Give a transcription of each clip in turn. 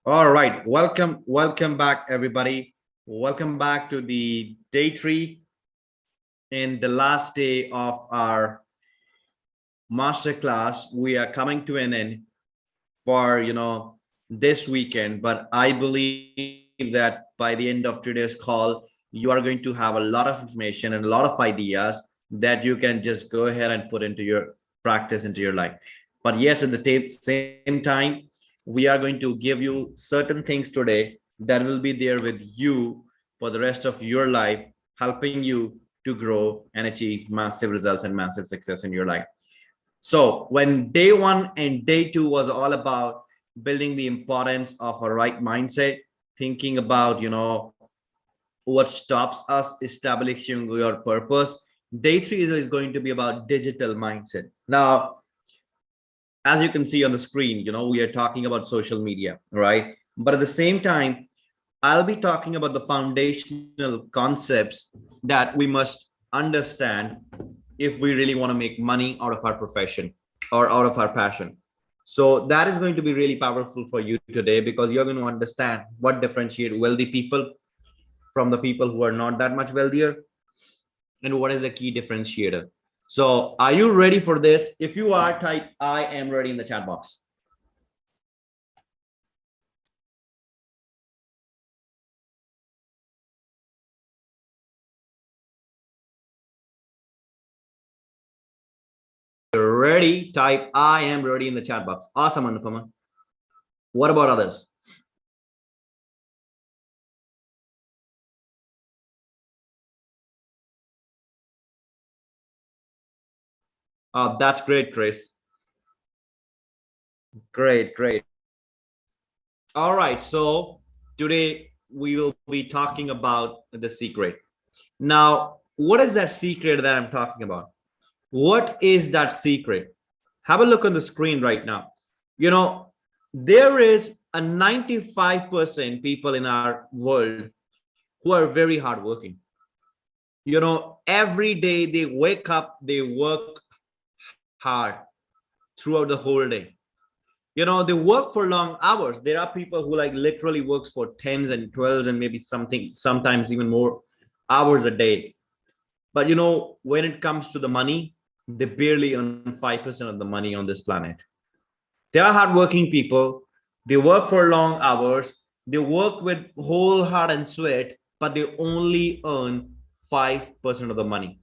All right, welcome back, everybody. Welcome back to the day three and the last day of our master class. We are coming to an end for this weekend, but I believe that by the end of today's call, you are going to have a lot of information and a lot of ideas that you can just go ahead and put into your practice into your life. But yes, at the same time, we are going to give you certain things today that will be there with you for the rest of your life, helping you to grow and achieve massive results and massive success in your life. So when day one and day two was all about building the importance of a right mindset, thinking about what stops us establishing your purpose. Day three is going to be about digital mindset. Now, as you can see on the screen, we are talking about social media, right? But at the same time, I'll be talking about the foundational concepts that we must understand if we really want to make money out of our profession or out of our passion. So that is going to be really powerful for you today because you're going to understand what differentiate wealthy people from the people who are not that much wealthier and what is the key differentiator. So are you ready for this? If you are, type I am ready in the chat box. You're ready, type I am ready in the chat box. Awesome, Anupama. What about others? That's great, Chris. Great, great. All right, so today we will be talking about the secret. Now, what is that secret that I'm talking about? What is that secret? Have a look on the screen right now. You know, there is a 95% people in our world who are very hardworking. Every day they wake up, they work hard throughout the whole day. They work for long hours. There are people who like literally works for tens and twelves and maybe something sometimes even more hours a day. But when it comes to the money, they barely earn 5% of the money on this planet. They are hardworking people. They work for long hours. They work with whole heart and sweat, but they only earn 5% of the money.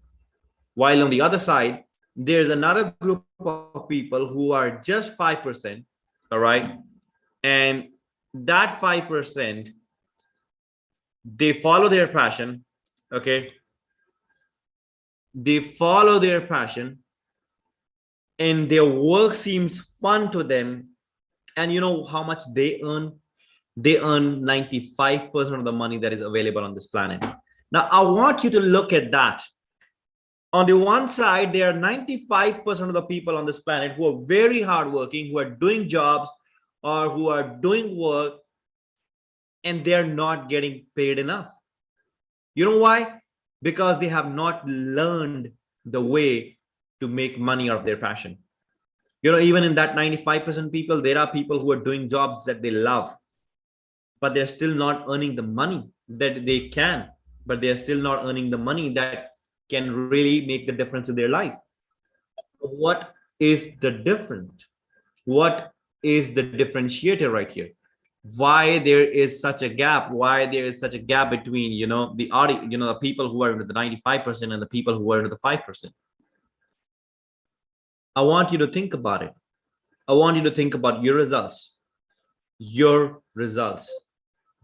While on the other side, there's another group of people who are just 5%, all right? And that 5%, they follow their passion, okay? They follow their passion and their work seems fun to them. And you know how much they earn? They earn 95% of the money that is available on this planet. Now, I want you to look at that. On the one side, there are 95% of the people on this planet who are very hardworking, who are doing jobs or who are doing work, and they're not getting paid enough. You know why? Because they have not learned the way to make money out of their passion. Even in that 95% people, there are people who are doing jobs that they love, but they're still not earning the money that they can, but they're still not earning the money that can really make the difference in their life. What is the difference? What is the differentiator right here? Why there is such a gap? Why there is such a gap between the audience, the people who are into the 95% and the people who are into the 5%? I want you to think about it. I want you to think about your results. Your results.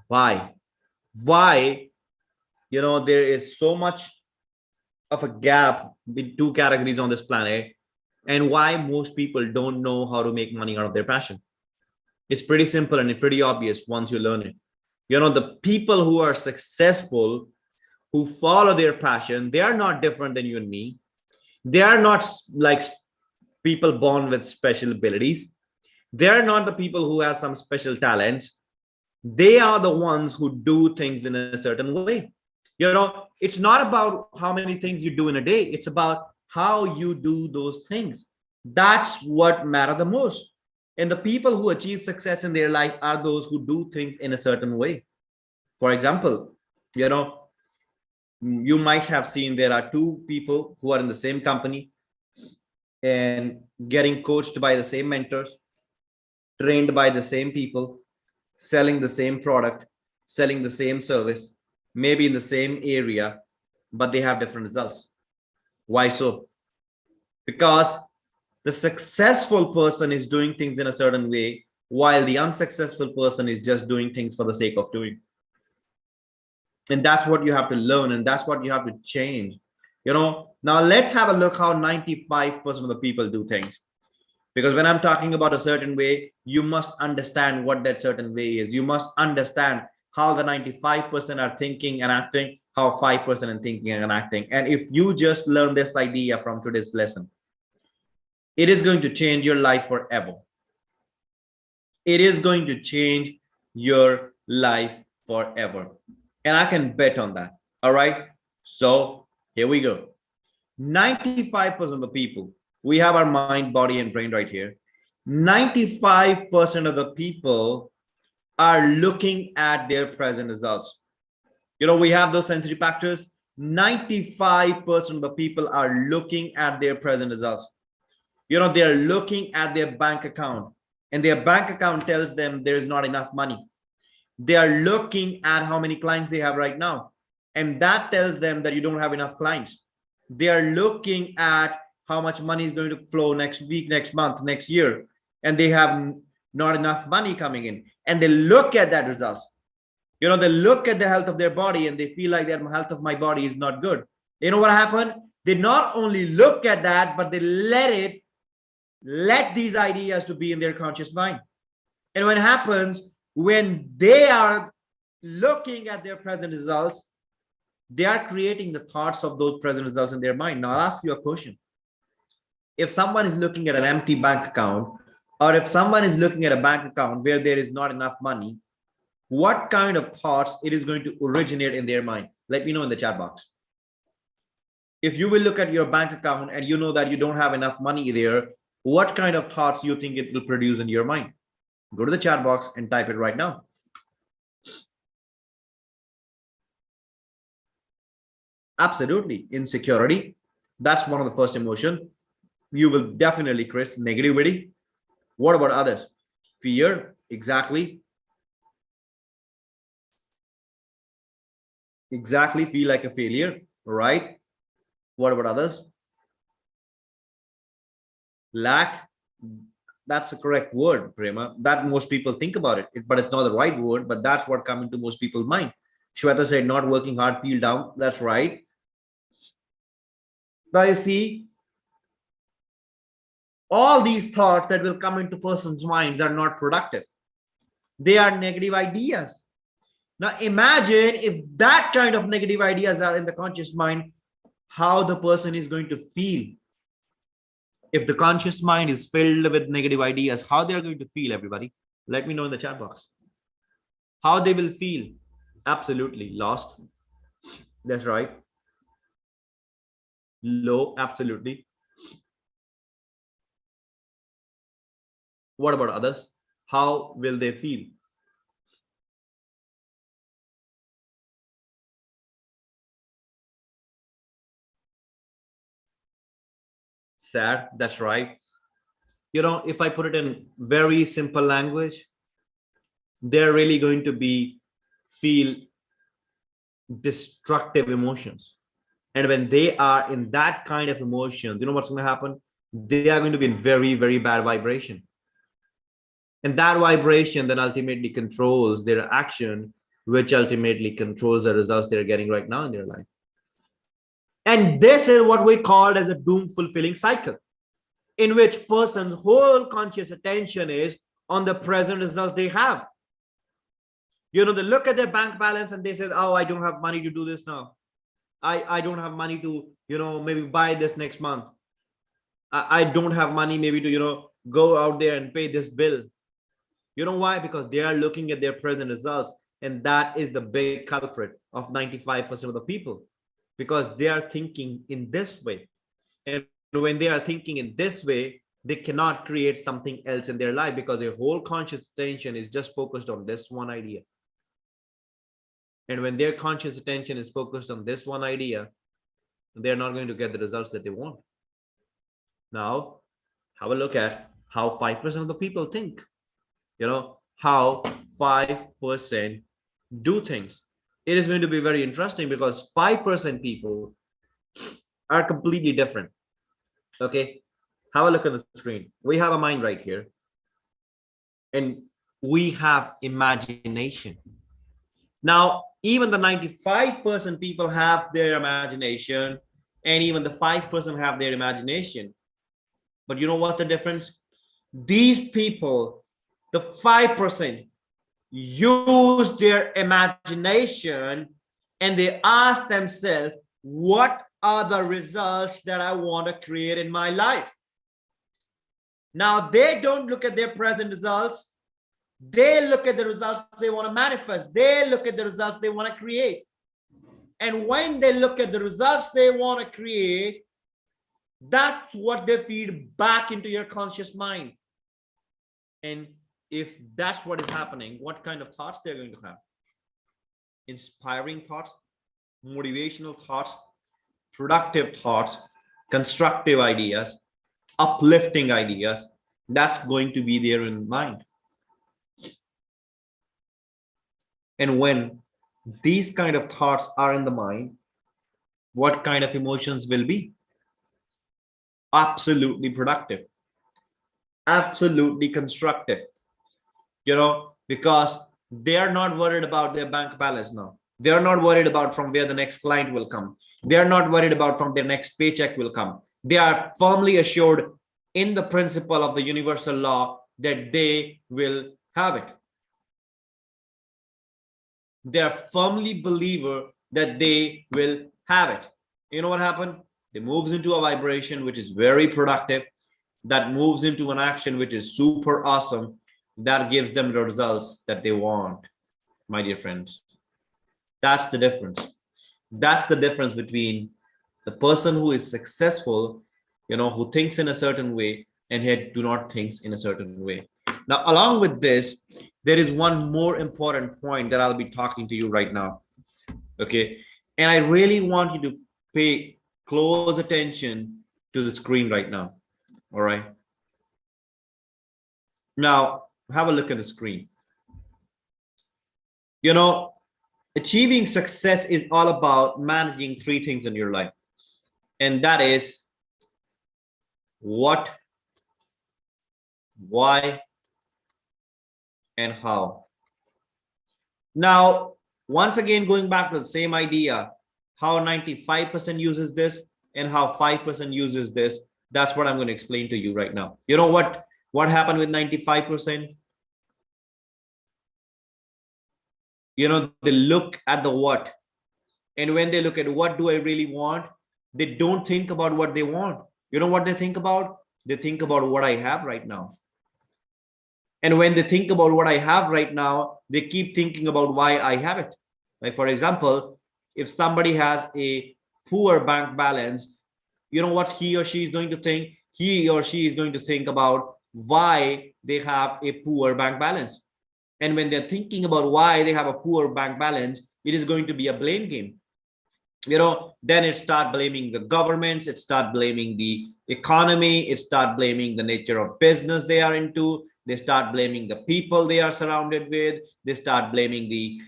Why? Why? There is so much of a gap with two categories on this planet, and why most people don't know how to make money out of their passion. It's pretty simple and it's pretty obvious once you learn it. The people who are successful, who follow their passion, they are not different than you and me. They are not like people born with special abilities. They are not the people who have some special talents. They are the ones who do things in a certain way. It's not about how many things you do in a day. It's about how you do those things. That's what matters the most. And the people who achieve success in their life are those who do things in a certain way. For example, you might have seen there are two people who are in the same company and getting coached by the same mentors, trained by the same people, selling the same product, selling the same service, maybe in the same area, but they have different results. Why so? Because the successful person is doing things in a certain way, while the unsuccessful person is just doing things for the sake of doing. And that's what you have to learn, and that's what you have to change. Now let's have a look how 95% of the people do things. Because when I'm talking about a certain way, you must understand what that certain way is. You must understand how the 95% are thinking and acting, how 5% are thinking and acting. And if you just learn this idea from today's lesson, it is going to change your life forever. It is going to change your life forever. And I can bet on that. All right. So here we go. 95% of the people, we have our mind, body, and brain right here. 95% of the people are looking at their present results. We have those sensory factors. 95% of the people are looking at their present results. They're looking at their bank account, and their bank account tells them there's not enough money. They are looking at how many clients they have right now, and that tells them that you don't have enough clients. They are looking at how much money is going to flow next week, next month, next year, and they have not enough money coming in, and they look at that results. They look at the health of their body and they feel like the health of my body is not good. You know what happened? They not only look at that, but they let these ideas to be in their conscious mind. And what happens when they are looking at their present results, they are creating the thoughts of those present results in their mind. Now I'll ask you a question. If someone is looking at an empty bank account, or if someone is looking at a bank account where there is not enough money, what kind of thoughts it is going to originate in their mind? Let me know in the chat box. If you will look at your bank account and you know that you don't have enough money there, what kind of thoughts you think it will produce in your mind? Go to the chat box and type it right now. Absolutely. Insecurity. That's one of the first emotion. You will definitely, Chris, negativity. What about others? Fear. Exactly. Exactly. Feel like a failure. Right. What about others? Lack. That's the correct word, Prema. That most people think about it, but it's not the right word, but that's what comes into most people's mind. Shweta said, not working hard, feel down. That's right. Now you see, all these thoughts that will come into person's minds are not productive. They are negative ideas. Now imagine if that kind of negative ideas are in the conscious mind, how the person is going to feel. If the conscious mind is filled with negative ideas, how they are going to feel, everybody? Let me know in the chat box. How they will feel. Absolutely lost. That's right. Low. Absolutely. What about others? How will they feel? Sad. That's right. If I put it in very simple language, they're really going to feel destructive emotions. And when they are in that kind of emotion, you know what's going to happen? They are going to be in very, very bad vibration. And that vibration then ultimately controls their action, which ultimately controls the results they're getting right now in their life. And this is what we call as a doom fulfilling cycle, in which person's whole conscious attention is on the present result they have. They look at their bank balance and they say, oh, I don't have money to do this now. I don't have money to, maybe buy this next month. I don't have money maybe to, go out there and pay this bill. You know why? Because they are looking at their present results. And that is the big culprit of 95% of the people, because they are thinking in this way. And when they are thinking in this way, they cannot create something else in their life because their whole conscious attention is just focused on this one idea. And when their conscious attention is focused on this one idea, they're not going to get the results that they want. Now, have a look at how 5% of the people think. How 5% do things. It is going to be very interesting because 5% people are completely different. Okay, have a look at the screen. We have a mind right here, and we have imagination. Now, even the 95% people have their imagination, and even the 5% have their imagination. But you know what the difference? These people, the 5%, use their imagination and they ask themselves, what are the results that I want to create in my life? Now, they don't look at their present results. They look at the results they want to manifest. They look at the results they want to create. And when they look at the results they want to create, that's what they feed back into your conscious mind. And if that's what is happening, what kind of thoughts they're going to have? Inspiring thoughts, motivational thoughts, productive thoughts, constructive ideas, uplifting ideas. That's going to be there in mind. And when these kind of thoughts are in the mind, what kind of emotions will be? Absolutely productive, absolutely constructive, because they are not worried about their bank balance now. They are not worried about from where the next client will come. They are not worried about from their next paycheck will come. They are firmly assured in the principle of the universal law that they will have it. They are firmly believer that they will have it. You know what happened? They moves into a vibration which is very productive, that moves into an action which is super awesome, that gives them the results that they want, my dear friends. That's the difference. That's the difference between the person who is successful, who thinks in a certain way, and yet do not think in a certain way. Now, along with this, there is one more important point that I'll be talking to you right now. Okay. And I really want you to pay close attention to the screen right now. All right. Now, have a look at the screen. Achieving success is all about managing three things in your life. And that is what, why, and how. Now, once again, going back to the same idea, how 95% uses this and how 5% uses this. That's what I'm going to explain to you right now. You know what happened with 95%? They look at the what. And when they look at what do I really want, they don't think about what they want. You know what they think about? They think about what I have right now. And when they think about what I have right now, they keep thinking about why I have it. Like, for example, if somebody has a poor bank balance, you know what he or she is going to think? He or she is going to think about why they have a poor bank balance. And when they're thinking about why they have a poor bank balance, it is going to be a blame game. Then it start blaming the governments, it start blaming the economy, it start blaming the nature of business they are into, they start blaming the people they are surrounded with, they start blaming the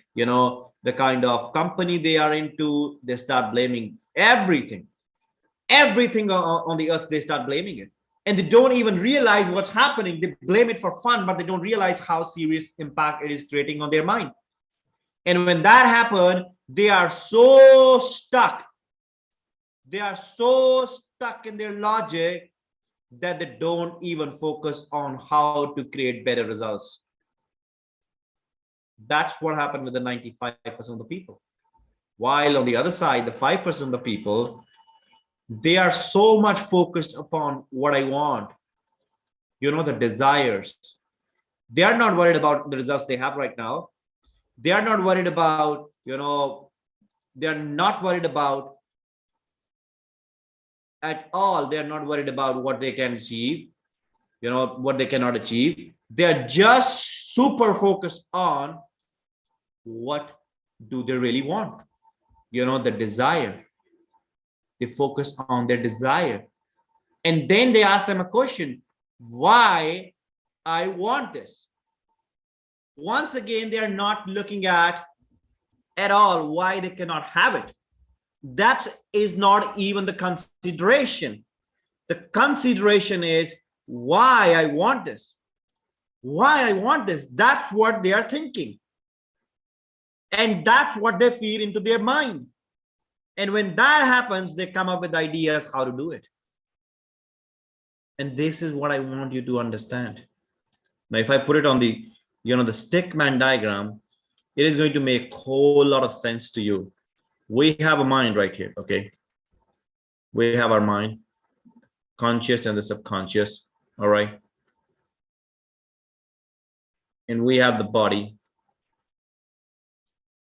kind of company they are into, they start blaming everything on the earth. They start blaming it, and they don't even realize what's happening. They blame it for fun, but they don't realize how serious impact it is creating on their mind. And when that happened, they are so stuck. They are so stuck in their logic that they don't even focus on how to create better results. That's what happened with the 95% of the people. While on the other side, the 5% of the people, they are so much focused upon what I want, the desires. They are not worried about the results they have right now. They are not worried about, they are not worried about at all. They are not worried about what they can achieve. what they cannot achieve. They're just super focused on what do they really want, the desire. They focus on their desire, and then they ask them a question: why I want this? Once again, they are not looking at all why they cannot have it. That is not even the consideration. The consideration is why I want this. Why I want this. That's what they are thinking. And that's what they feed into their mind. And when that happens, they come up with ideas how to do it. And this is what I want you to understand. Now, if I put it on the, the stickman diagram, it is going to make a whole lot of sense to you. We have a mind right here, okay? We have our mind, conscious and the subconscious, all right? And we have the body.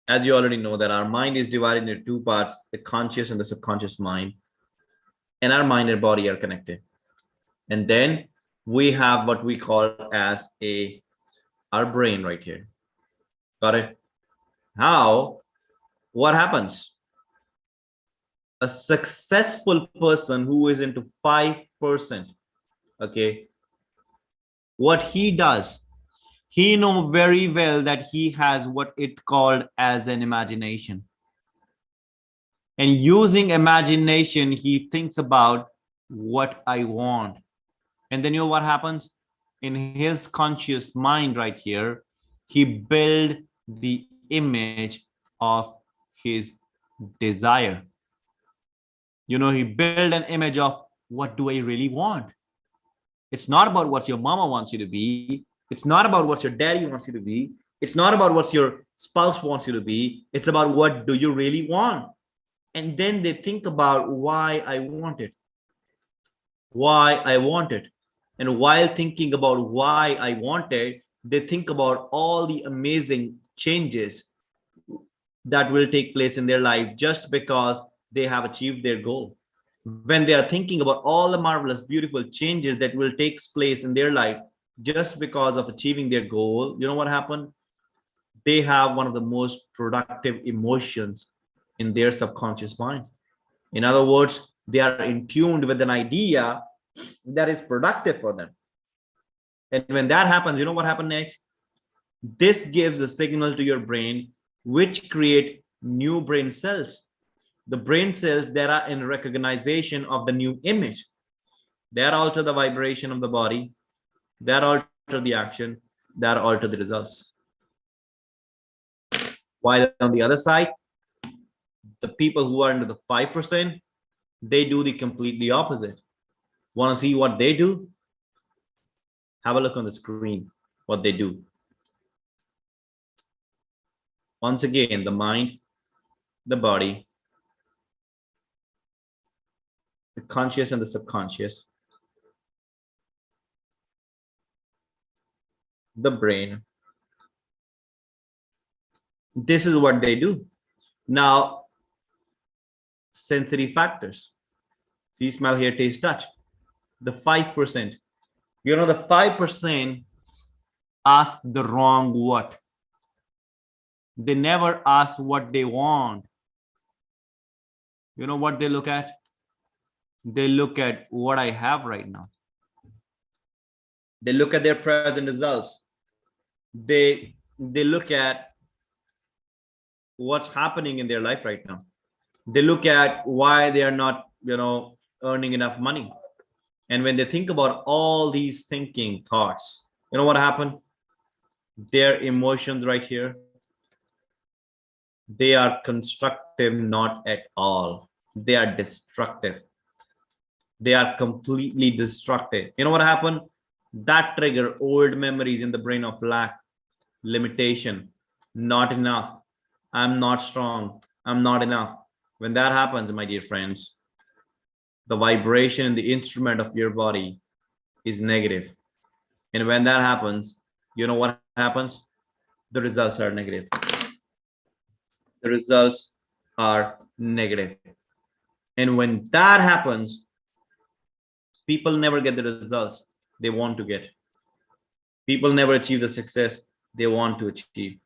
As you already know that our mind is divided into two parts, the conscious and the subconscious mind. And our mind and body are connected. And then we have what we call as our brain right here. Got it? What happens? A successful person who is into 5%, okay, what he does, he knows very well that he has what it called as an imagination. And using imagination, he thinks about what I want. And then what happens? In his conscious mind right here, he build the image of his desire. He build an image of what do I really want? It's not about what your mama wants you to be. It's not about what your daddy wants you to be. It's not about what your spouse wants you to be. It's about what do you really want? And then they think about why I want it. Why I want it. And while thinking about why I want it, they think about all the amazing changes that will take place in their life just because they have achieved their goal. When they are thinking about all the marvelous, beautiful changes that will take place in their life just because of achieving their goal, you know what happened? They have one of the most productive emotions in their subconscious mind. In other words, they are in tune with an idea that is productive for them. And when that happens, you know what happens next? This gives a signal to your brain, which create new brain cells. The brain cells that are in recognition of the new image, that alter the vibration of the body, that alter the action, that alter the results. While on the other side, the people who are into the 5%, they do the completely opposite. Want to see what they do? Have a look on the screen, what they do. Once again, the mind, the body, the conscious and the subconscious, the brain. This is what they do. Now, sensory factors. See, smell, hear, taste, touch. The 5%. The 5% ask the wrong what. They never ask what they want. You know what they look at? They look at what I have right now. They look at their present results. They look at what's happening in their life right now. They look at why they are not, earning enough money. And when they think about all these thinking thoughts, you know what happened? Their emotions right here, they are constructive, not at all. They are destructive. They are completely destructive. You know what happened? That trigger old memories in the brain of lack, limitation, not enough. I'm not strong. I'm not enough. When that happens, my dear friends, the vibration in the instrument of your body is negative. And when that happens, you know what happens? The results are negative. The results are negative. And when that happens, people never get the results. they want to get. People never achieve the success they want to achieve.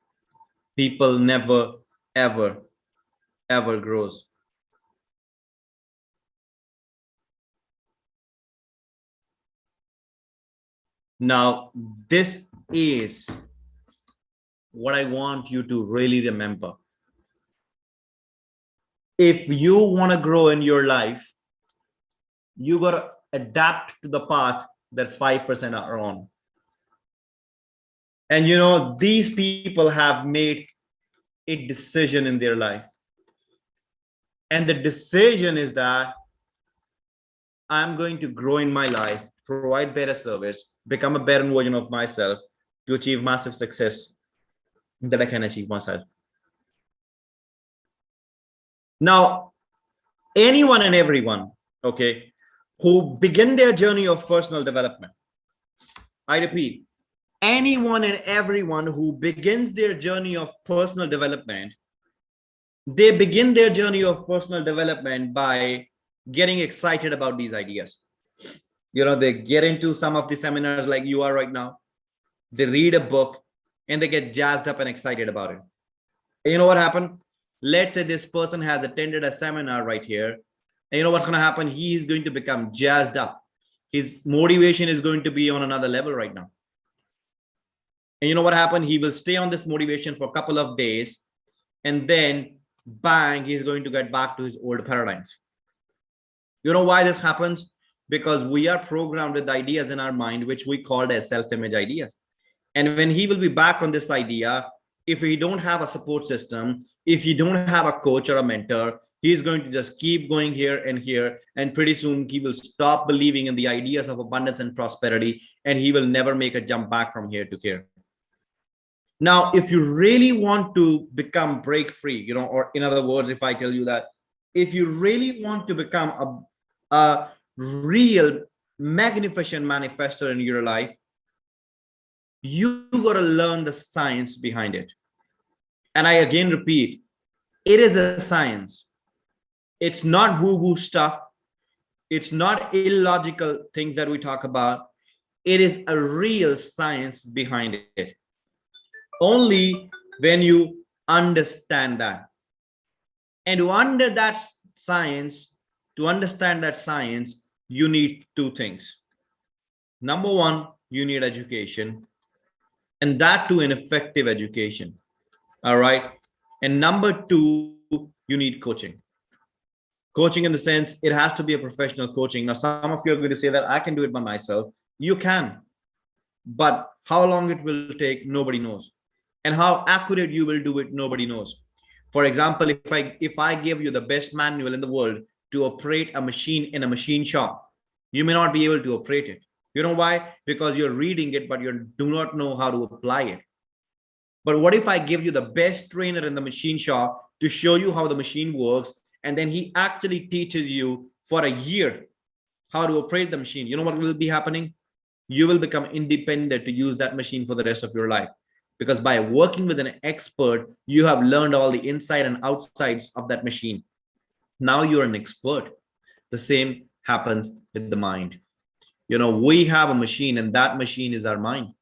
People never, ever, ever grows. Now, this is what I want you to really remember. If you want to grow in your life, you got to adapt to the path that 5% are on. And these people have made a decision in their life. And the decision is that I'm going to grow in my life, provide better service, become a better version of myself to achieve massive success that I can achieve myself. Now, anyone and everyone, okay, who begin their journey of personal development, I repeat, anyone and everyone who begins their journey of personal development, they begin their journey of personal development by getting excited about these ideas. They get into some of the seminars like you are right now. They read a book and they get jazzed up and excited about it. And you know what happened? Let's say this person has attended a seminar right here. And you know what's going to happen? He is going to become jazzed up. His motivation is going to be on another level right now. And you know what happened? He will stay on this motivation for a couple of days. And then, bang, he's going to get back to his old paradigms. You know why this happens? Because we are programmed with ideas in our mind, which we called as self-image ideas. And when he will be back on this idea, if he don't have a support system, if you don't have a coach or a mentor, he's going to just keep going here and here. And pretty soon he will stop believing in the ideas of abundance and prosperity, and he will never make a jump back from here to here. Now, if you really want to become break free, or in other words, if I tell you that, if you really want to become a real magnificent manifestor in your life, you got to learn the science behind it. And I again repeat, it is a science. It's not woo-woo stuff. It's not illogical things that we talk about. It is a real science behind it. Only when you understand that. And to understand that science, you need two things. Number one, you need education, and that too an effective education. All right. And number two, you need coaching. Coaching in the sense, it has to be a professional coaching. Now, some of you are going to say that I can do it by myself. You can, but how long it will take, nobody knows. And how accurate you will do it, nobody knows. For example, if I give you the best manual in the world to operate a machine in a machine shop, you may not be able to operate it. You know why? Because you're reading it, but you do not know how to apply it. But what if I give you the best trainer in the machine shop to show you how the machine works, and then he actually teaches you for a year how to operate the machine? You know what will be happening? You will become independent to use that machine for the rest of your life. Because by working with an expert, you have learned all the inside and outsides of that machine. Now you're an expert. The same happens with the mind. We have a machine, and that machine is our mind.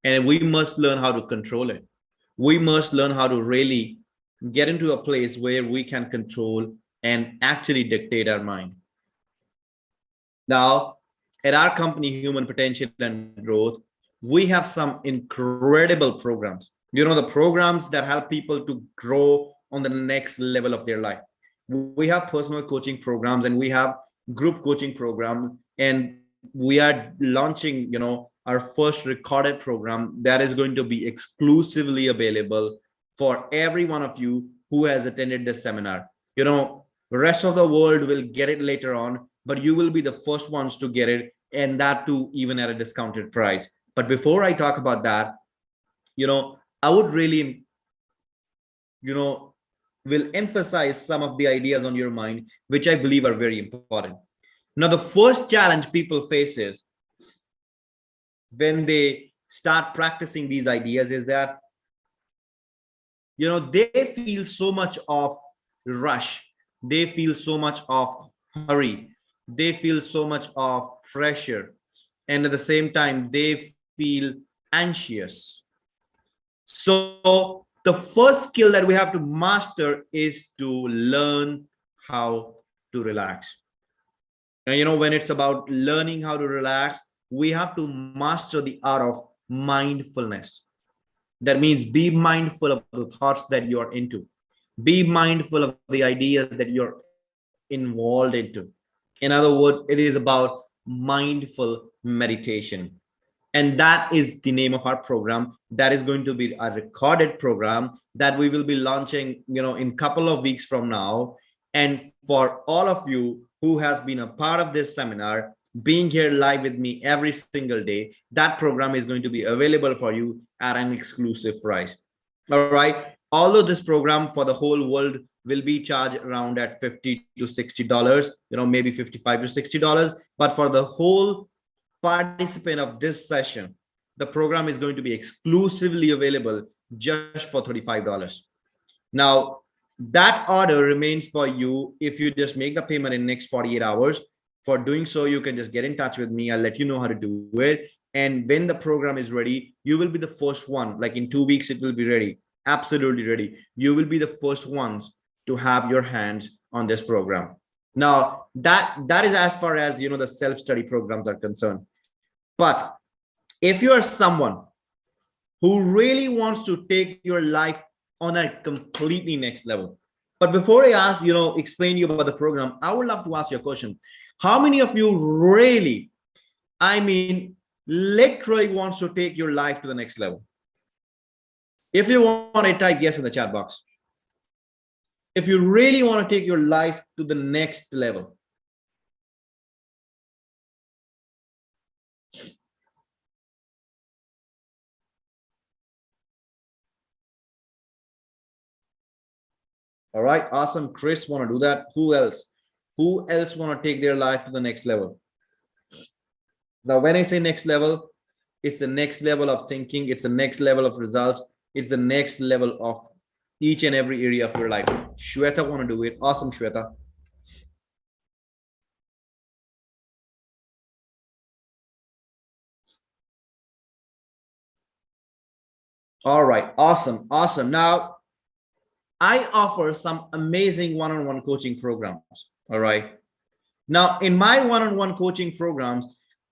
And we must learn how to control it. We must learn how to really get into a place where we can control and actually dictate our mind. Now, at our company, Human Potential and Growth, we have some incredible programs. The programs that help people to grow on the next level of their life. We have personal coaching programs, and we have group coaching program, and we are launching, our first recorded program that is going to be exclusively available for every one of you who has attended this seminar. The rest of the world will get it later on, but you will be the first ones to get it, and that too even at a discounted price. But before I talk about that, I would really, will emphasize some of the ideas on your mind, which I believe are very important. Now, the first challenge people face is when they start practicing these ideas is that, they feel so much of rush. They feel so much of hurry. They feel so much of pressure. and at the same time they feel anxious. So the first skill that we have to master is to learn how to relax. And when it's about learning how to relax, we have to master the art of mindfulness. That means be mindful of the thoughts that you're into, be mindful of the ideas that you're involved into. In other words, it is about mindful meditation. And that is the name of our program. That is going to be a recorded program that we will be launching, in a couple of weeks from now. And for all of you who has been a part of this seminar, being here live with me every single day, that program is going to be available for you at an exclusive price. All right. Although this program for the whole world will be charged around at $50 to $60, maybe $55 to $60, but for the whole participant of this session, the program is going to be exclusively available just for $35. Now, that order remains for you if you just make the payment in next 48 hours. For doing so, you can just get in touch with me. I'll let you know how to do it. And when the program is ready, you will be the first one. Like in 2 weeks, it will be ready. Absolutely ready. You will be the first ones to have your hands on this program. Now, that is as far as, the self-study programs are concerned. But if you are someone who really wants to take your life on a completely next level, but before I ask, explain you about the program, I would love to ask you a question. How many of you really, literally wants to take your life to the next level? If you want to type yes in the chat box. If you really want to take your life to the next level. All right, awesome. Chris want to do that. Who else? Who else want to take their life to the next level? Now, when I say next level, it's the next level of thinking. It's the next level of results. It's the next level of each and every area of your life. Shweta want to do it. Awesome, Shweta. All right, awesome, awesome. Now, I offer some amazing one-on-one coaching programs. All right. Now, in my one-on-one coaching programs,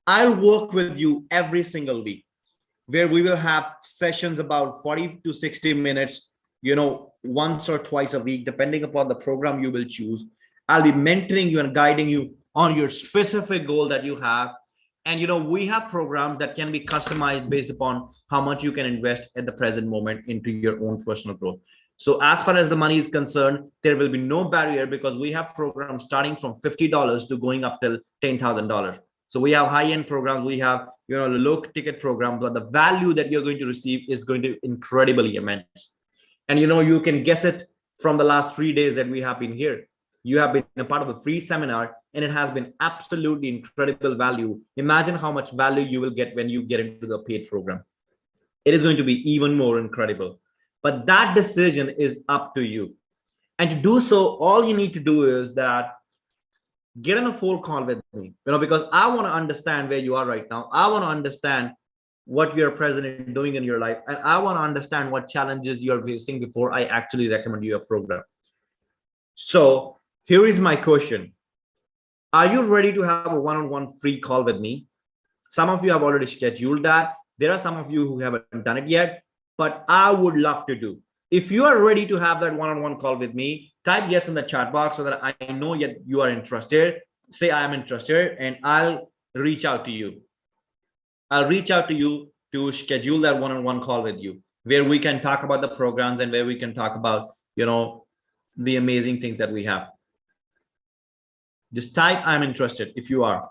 I'll work with you every single week, where we will have sessions about 40 to 60 minutes, once or twice a week, depending upon the program you will choose. I'll be mentoring you and guiding you on your specific goal that you have. And, we have programs that can be customized based upon how much you can invest at the present moment into your own personal growth. So as far as the money is concerned, there will be no barrier because we have programs starting from $50 to going up till $10,000. So we have high-end programs, we have, the low ticket programs, but the value that you're going to receive is going to be incredibly immense. And, you can guess it from the last 3 days that we have been here. You have been a part of a free seminar and it has been absolutely incredible value. Imagine how much value you will get when you get into the paid program. It is going to be even more incredible. But that decision is up to you. And to do so, all you need to do is that get on a phone call with me, because I want to understand where you are right now. I want to understand what you're presently doing in your life. And I want to understand what challenges you're facing before I actually recommend you a program. So here is my question. Are you ready to have a one-on-one free call with me? Some of you have already scheduled that. There are some of you who haven't done it yet, but I would love to do. If you are ready to have that one-on-one call with me, type yes in the chat box so that I know that you are interested. Say I am interested and I'll reach out to you. I'll reach out to you to schedule that one-on-one call with you where we can talk about the programs and where we can talk about, the amazing things that we have. Just type I'm interested if you are.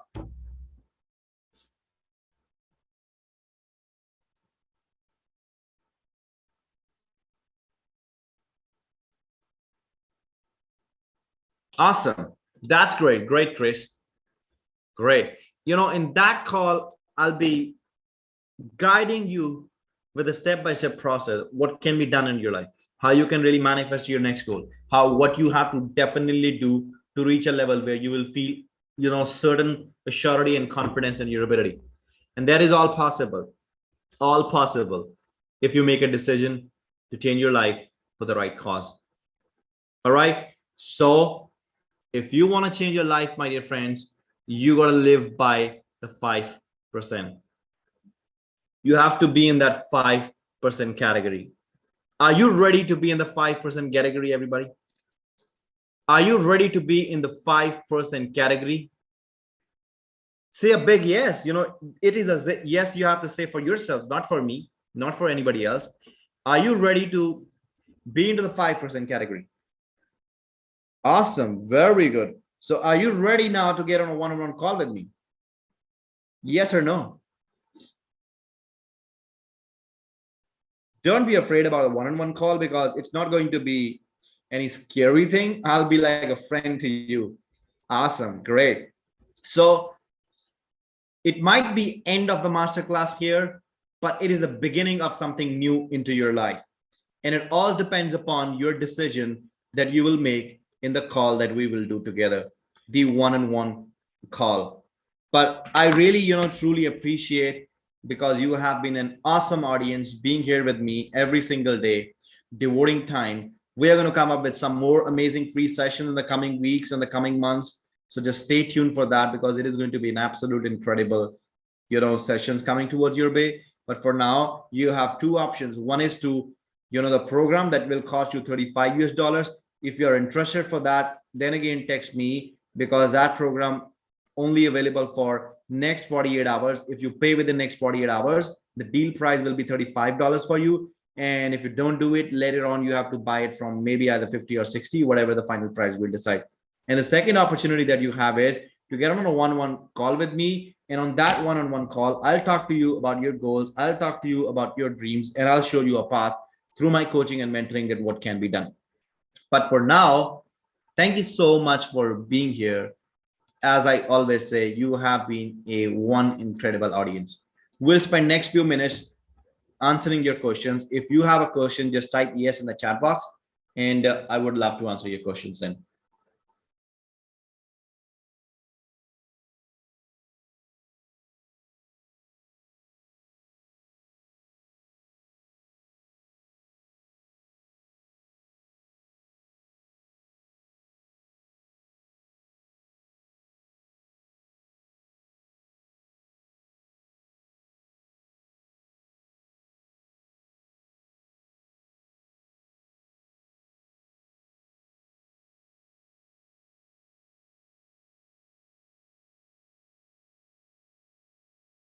Awesome. That's great. Great, Chris. Great. In that call, I'll be guiding you with a step-by-step process, what can be done in your life, how you can really manifest your next goal, what you have to definitely do to reach a level where you will feel, certain assurity and confidence in your ability. And that is all possible if you make a decision to change your life for the right cause. All right. So if you want to change your life, my dear friends, you got to live by the 5%. You have to be in that 5% category. Are you ready to be in the 5% category, everybody? Are you ready to be in the 5% category? Say a big yes. You know, it is a yes you have to say for yourself, not for me, not for anybody else. Are you ready to be into the 5% category? Awesome. Very good. So are you ready now to get on a one-on-one call with me? Yes or no? Don't be afraid about a one-on-one call, because it's not going to be any scary thing. I'll be like a friend to you. Awesome. Great. So it might be end of the masterclass here, but it is the beginning of something new into your life. And it all depends upon your decision that you will make in the call that we will do together, the one-on-one call. But I really, truly appreciate, because you have been an awesome audience being here with me every single day, devoting time. We are going to come up with some more amazing free sessions in the coming weeks and the coming months. So just stay tuned for that, because it is going to be an absolute incredible, sessions coming towards your way. But for now, you have two options. One is to, the program that will cost you $35 US. If you're interested for that, then again, text me, because that program only available for next 48 hours. If you pay within the next 48 hours, the deal price will be $35 for you. And if you don't do it later on, you have to buy it from maybe either 50 or 60, whatever the final price will decide. And the second opportunity that you have is to get on a one-on-one call with me. And on that one-on-one call, I'll talk to you about your goals. I'll talk to you about your dreams, and I'll show you a path through my coaching and mentoring that what can be done. But for now, thank you so much for being here. As I always say, you have been one incredible audience. We'll spend next few minutes answering your questions. If you have a question, just type yes in the chat box, and I would love to answer your questions then.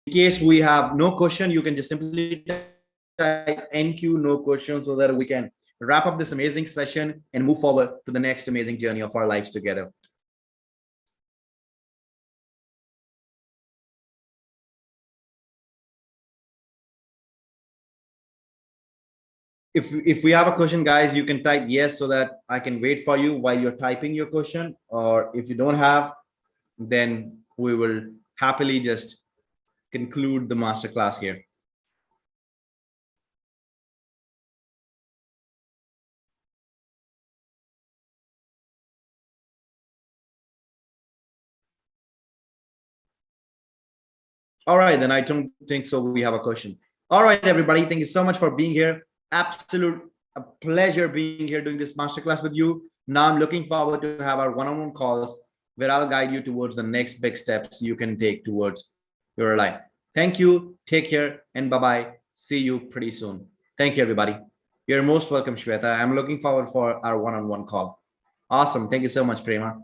In case we have no question, you can just simply type NQ, no question, so that we can wrap up this amazing session and move forward to the next amazing journey of our lives together. If we have a question, guys, you can type yes, so that I can wait for you while you're typing your question. Or if you don't have, then we will happily just conclude the masterclass here. All right, then I don't think so. We have a question. All right, everybody. Thank you so much for being here. Absolute a pleasure being here doing this masterclass with you. Now I'm looking forward to have our one-on-one calls where I'll guide you towards the next big steps you can take towards your life. Thank you. Take care and bye-bye. See you pretty soon. Thank you, everybody. You're most welcome, Shweta. I'm looking forward for our one-on-one call. Awesome. Thank you so much, Prema.